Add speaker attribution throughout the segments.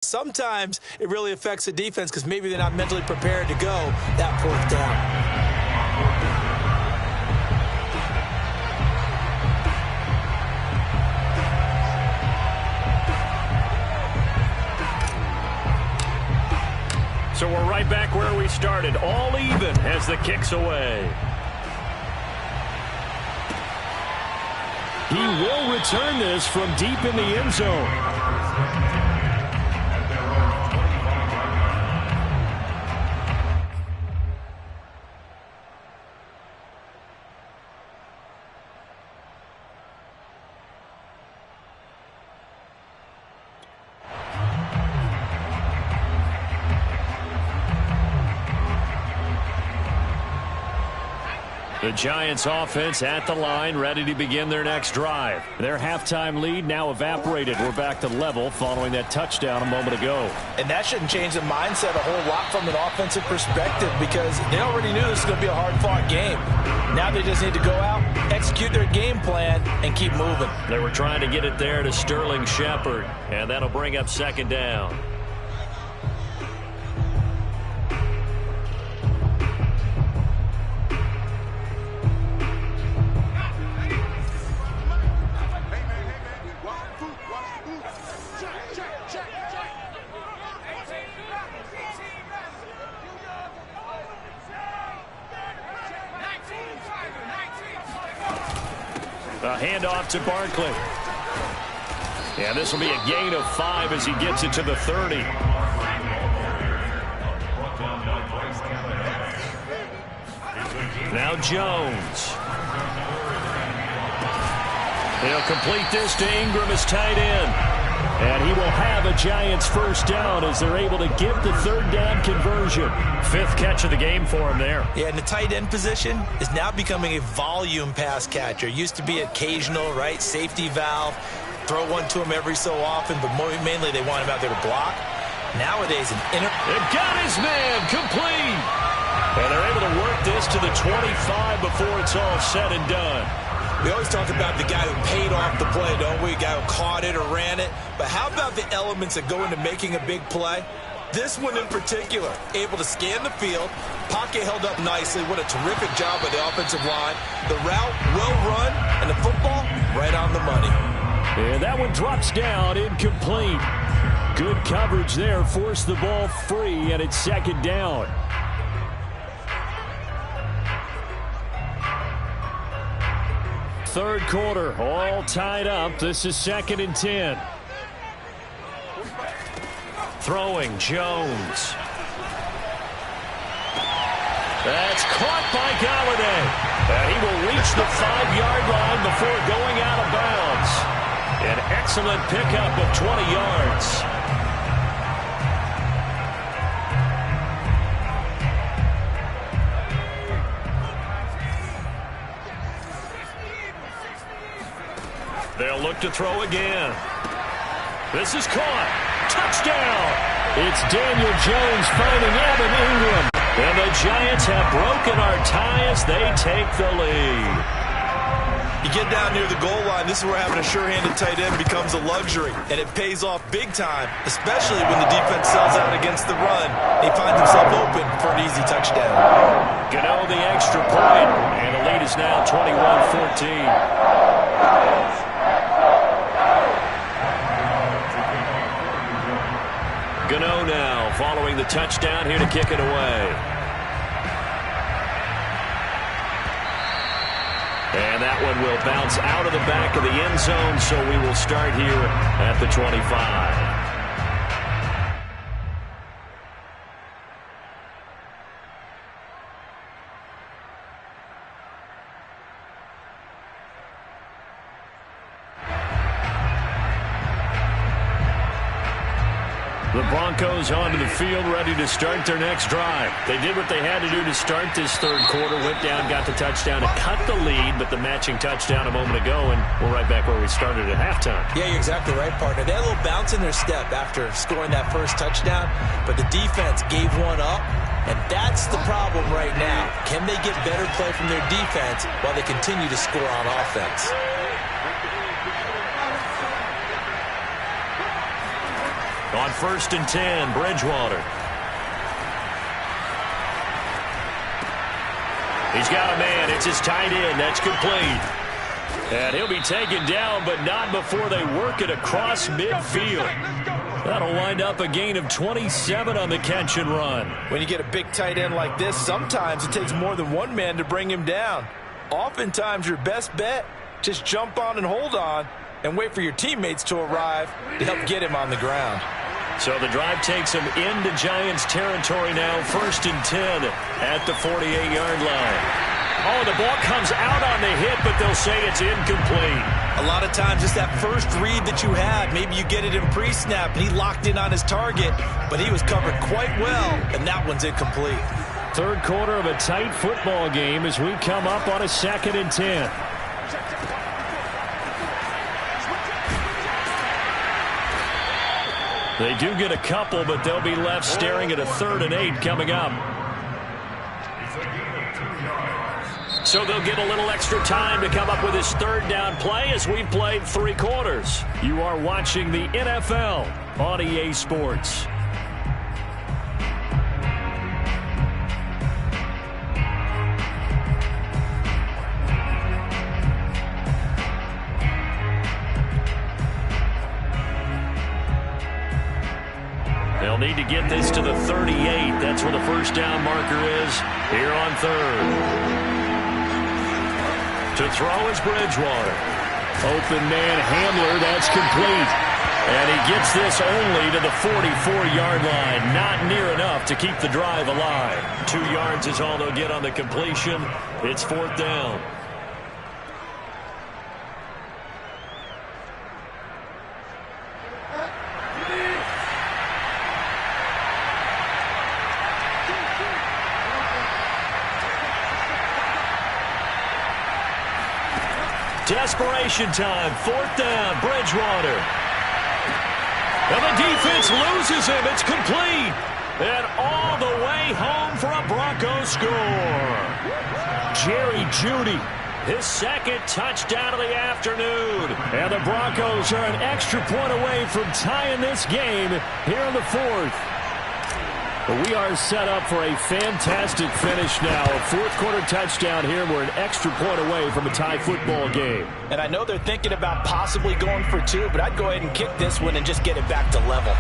Speaker 1: Sometimes it really affects the defense because maybe they're not mentally prepared to go that 4th down.
Speaker 2: So we're right back where we started, all even as the kick's away. He will return this from deep in the end zone. The Giants offense at the line, ready to begin their next drive. Their halftime lead now evaporated. We're back to level following that touchdown a moment ago.
Speaker 1: And that shouldn't change the mindset a whole lot from an offensive perspective because they already knew this was going to be a hard-fought game. Now they just need to go out, execute their game plan, and keep moving.
Speaker 2: They were trying to get it there to Sterling Shepard, and that'll bring up 2nd down. A handoff to Barkley. Yeah, this will be a gain of 5 as he gets it to the 30. Now Jones. He'll complete this to Ingram as tight end. And he will have a Giants 1st down as they're able to get the 3rd down conversion. 5th catch of the game for him there.
Speaker 1: Yeah, and the tight end position is now becoming a volume pass catcher. Used to be occasional, right? Safety valve. Throw one to him every so often, but mainly they want him out there to block. Nowadays,
Speaker 2: They've got his man complete. And they're able to work this to the 25 before it's all said and done.
Speaker 1: We always talk about the guy who paid off the play, don't we? The guy who caught it or ran it. But how about the elements that go into making a big play? This one in particular, able to scan the field, pocket held up nicely. What a terrific job by the offensive line. The route, well run, and the football, right on the money.
Speaker 2: And that one drops down, incomplete. Good coverage there, forced the ball free, and it's 2nd down. Third quarter, all tied up. This is 2nd and 10. Throwing, Jones. That's caught by Galladay. And he will reach the 5-yard line before going out of bounds. An excellent pickup of 20 yards. They'll look to throw again. This is caught. Touchdown. It's Daniel Jones finding Evan Ingram. And the Giants have broken our tie as they take the lead.
Speaker 1: You get down near the goal line, this is where having a sure-handed tight end becomes a luxury. And it pays off big time, especially when the defense sells out against the run. He finds himself open for an easy touchdown.
Speaker 2: Gano the extra point, and the lead is now 21-14. Gano now following the touchdown here to kick it away. And that one will bounce out of the back of the end zone, so we will start here at the 25. The Broncos onto the field, ready to start their next drive. They did what they had to do to start this third quarter. Went down, got the touchdown to cut the lead, but the matching touchdown a moment ago, and we're right back where we started at halftime.
Speaker 1: Yeah, you're exactly right, partner. They had a little bounce in their step after scoring that first touchdown, but the defense gave one up, and that's the problem right now. Can they get better play from their defense while they continue to score on offense?
Speaker 2: On On 1st and 10, Bridgewater. He's got a man. It's his tight end. That's complete. And he'll be taken down, but not before they work it across midfield. That'll wind up a gain of 27 on the catch and run.
Speaker 1: When you get a big tight end like this, sometimes it takes more than one man to bring him down. Oftentimes, your best bet, just jump on and hold on and wait for your teammates to arrive to help get him on the ground.
Speaker 2: So the drive takes him into Giants territory now, 1st and 10 at the 48-yard line. Oh, the ball comes out on the hit, but they'll say it's incomplete.
Speaker 1: A lot of times it's that first read that you had. Maybe you get it in pre-snap, and he locked in on his target, but he was covered quite well, and that one's incomplete.
Speaker 2: Third quarter of a tight football game as we come up on a 2nd and 10. They do get a couple, but they'll be left staring at a 3rd and 8 coming up. So they'll get a little extra time to come up with his 3rd down play as we've played 3 quarters. You are watching the NFL on EA Sports. They'll need to get this to the 38. That's where the first down marker is here on 3rd. To throw is Bridgewater. Open man Hamler, that's complete. And he gets this only to the 44-yard line. Not near enough to keep the drive alive. 2 yards is all they'll get on the completion. It's 4th down. Desperation time, 4th down, Bridgewater. And the defense loses him. It's complete. And all the way home for a Broncos score. Jerry Jeudy, his 2nd touchdown of the afternoon. And the Broncos are an extra point away from tying this game here in the 4th. But we are set up for a fantastic finish now. A 4th quarter touchdown here. We're an extra point away from a tie football game.
Speaker 1: And I know they're thinking about possibly going for 2, but I'd go ahead and kick this one and just get it back to level.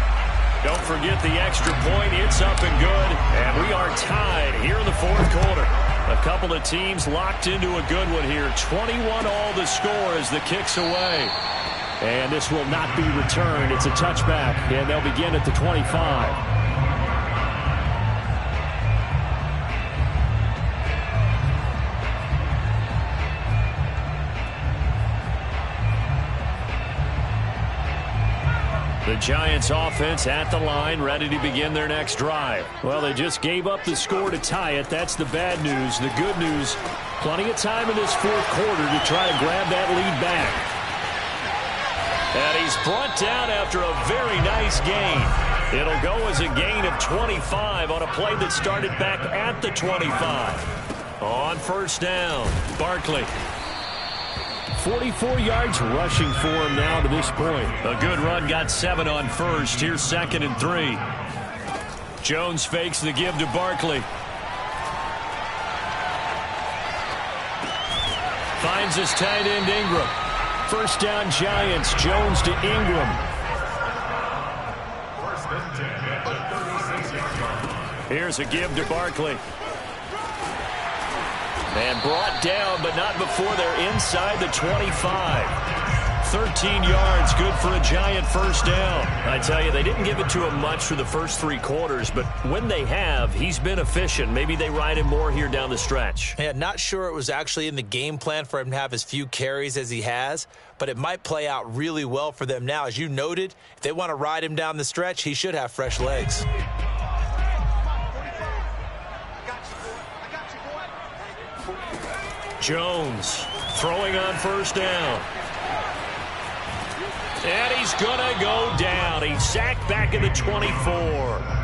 Speaker 2: Don't forget the extra point. It's up and good. And we are tied here in the 4th quarter. A couple of teams locked into a good one here. 21 all the score as the kick's away. And this will not be returned. It's a touchback. And they'll begin at the 25. The Giants offense at the line, ready to begin their next drive. Well, they just gave up the score to tie it. That's the bad news. The good news, plenty of time in this 4th quarter to try to grab that lead back. And he's brought down after a very nice gain. It'll go as a gain of 25 on a play that started back at the 25. On 1st down, Barkley. 44 yards rushing for him now to this point. A good run, got 7 on 1st. Here's 2nd and 3. Jones fakes the give to Barkley. Finds his tight end Ingram. 1st down Giants. Jones to Ingram. Here's a give to Barkley. And brought down, but not before they're inside the 25. 13 yards, good for a Giant 1st down. I tell you, they didn't give it to him much for the first 3 quarters, but when they have, he's been efficient. Maybe they ride him more here down the stretch.
Speaker 1: Yeah, not sure it was actually in the game plan for him to have as few carries as he has, but it might play out really well for them now. As you noted, if they want to ride him down the stretch, he should have fresh legs.
Speaker 2: Jones throwing on 1st down. And he's going to go down. He's sacked back at the 24.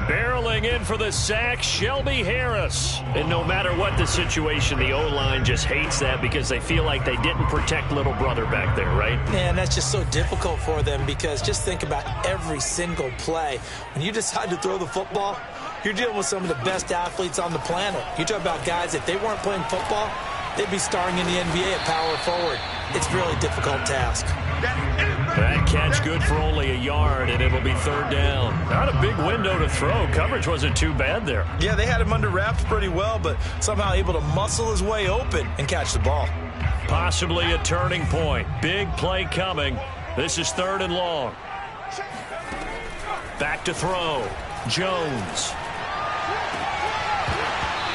Speaker 2: Barreling in for the sack, Shelby Harris. And no matter what the situation, the O-line just hates that because they feel like they didn't protect little brother back there, right?
Speaker 1: Man, that's just so difficult for them because just think about every single play. When you decide to throw the football, you're dealing with some of the best athletes on the planet. You talk about guys, if they weren't playing football, they'd be starring in the NBA at power forward. It's a really difficult task.
Speaker 2: That catch good for only a yard, and it'll be third down. Not a big window to throw. Coverage wasn't too bad there.
Speaker 1: Yeah, they had him under wraps pretty well, but somehow able to muscle his way open and catch the ball.
Speaker 2: Possibly a turning point. Big play coming. This is third and long. Back to throw. Jones.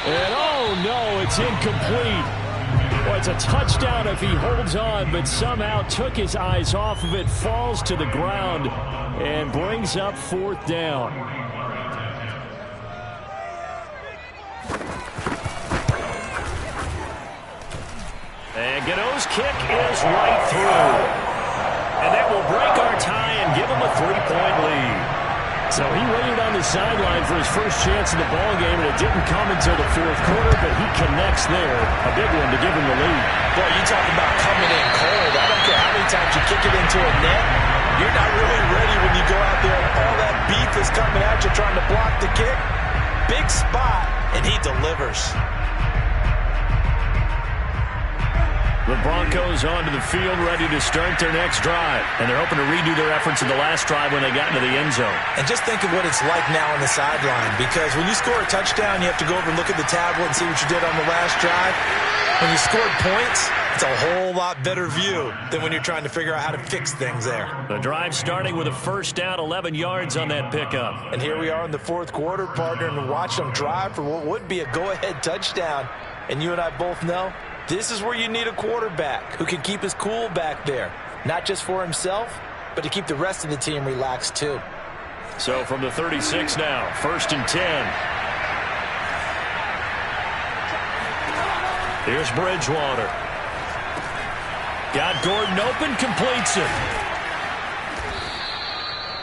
Speaker 2: And oh no, it's incomplete. Well, it's a touchdown if he holds on, but somehow took his eyes off of it, falls to the ground, and brings up fourth down. And Gano's kick is right through. And that will break our tie and give him a 3-point lead. So he waited on the sideline for his first chance in the ballgame, and it didn't come until the fourth quarter, but he connects there. A big one to give him the lead.
Speaker 1: Boy, you talk about coming in cold. I don't care how many times you kick it into a net. You're not really ready when you go out there and all that beef is coming at you trying to block the kick. Big spot, and he delivers.
Speaker 2: The Broncos onto the field, ready to start their next drive. And they're hoping to redo their efforts in the last drive when they got into the end zone. And
Speaker 1: just think of what it's like now on the sideline, because when you score a touchdown, you have to go over and look at the tablet and see what you did on the last drive. When you scored points, it's a whole lot better view than when you're trying to figure out how to fix things there.
Speaker 2: The drive starting with a first down, 11 yards on that pickup.
Speaker 1: And here we are in the fourth quarter, partner, and watch them drive for what would be a go-ahead touchdown. And you and I both know this is where you need a quarterback who can keep his cool back there, not just for himself, but to keep the rest of the team relaxed too.
Speaker 2: So from the 36 now, first and 10. Here's Bridgewater. Got Gordon open, completes it.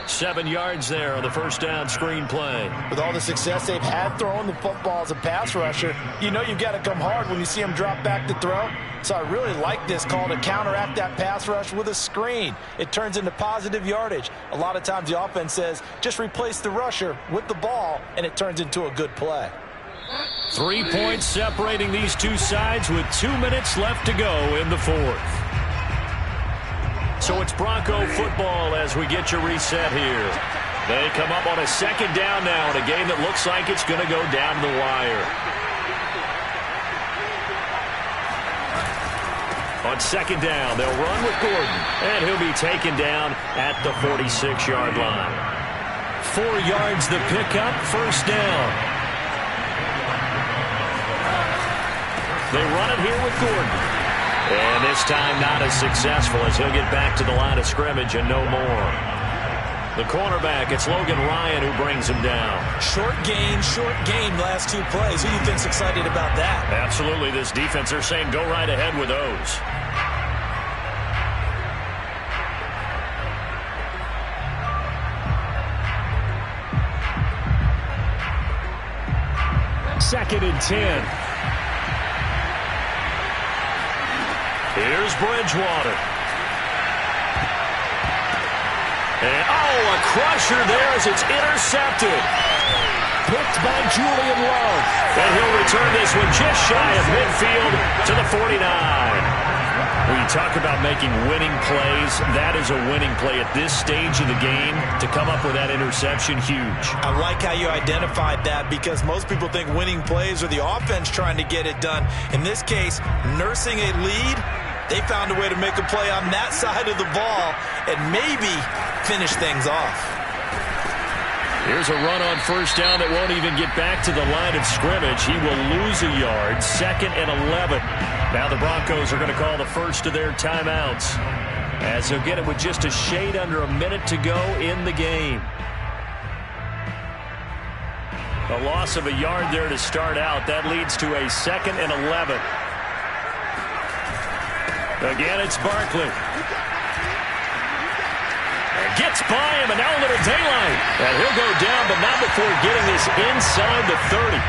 Speaker 2: 7 yards there on the first down screen play.
Speaker 1: With all the success they've had throwing the football as a pass rusher, you know you've got to come hard when you see them drop back to throw. So I really like this call to counteract that pass rush with a screen. It turns into positive yardage. A lot of times the offense says, just replace the rusher with the ball, and it turns into a good play.
Speaker 2: 3 points separating these two sides with 2 minutes left to go in the fourth. So it's Bronco football as we get your reset here. They come up on a second down now in a game that looks like it's going to go down to the wire. On second down, they'll run with Gordon, and he'll be taken down at the 46-yard line. 4 yards the pickup, first down. They run it here with Gordon. And this time not as successful as he'll get back to the line of scrimmage and no more. The cornerback, it's Logan Ryan who brings him down.
Speaker 1: Short gain last 2 plays. Who do you think's excited about that?
Speaker 2: Absolutely. This defense, they're saying go right ahead with those. Second and 10. Here's Bridgewater. And, a crusher there as it's intercepted. Picked by Julian Love. And he'll return this one just shy of midfield to the 49. When you talk about making winning plays, that is a winning play at this stage of the game. To come up with that interception, huge.
Speaker 1: I like how you identified that because most people think winning plays are the offense trying to get it done. In this case, nursing a lead, they found a way to make a play on that side of the ball and maybe finish things off.
Speaker 2: Here's a run on first down that won't even get back to the line of scrimmage. He will lose a yard, second and 11. Now the Broncos are going to call the first of their timeouts as they'll get it with just a shade under a minute to go in the game. A loss of a yard there to start out. That leads to a second and 11. Again, it's Barkley. And gets by him, and now a little daylight. And he'll go down, but not before getting this inside the 30.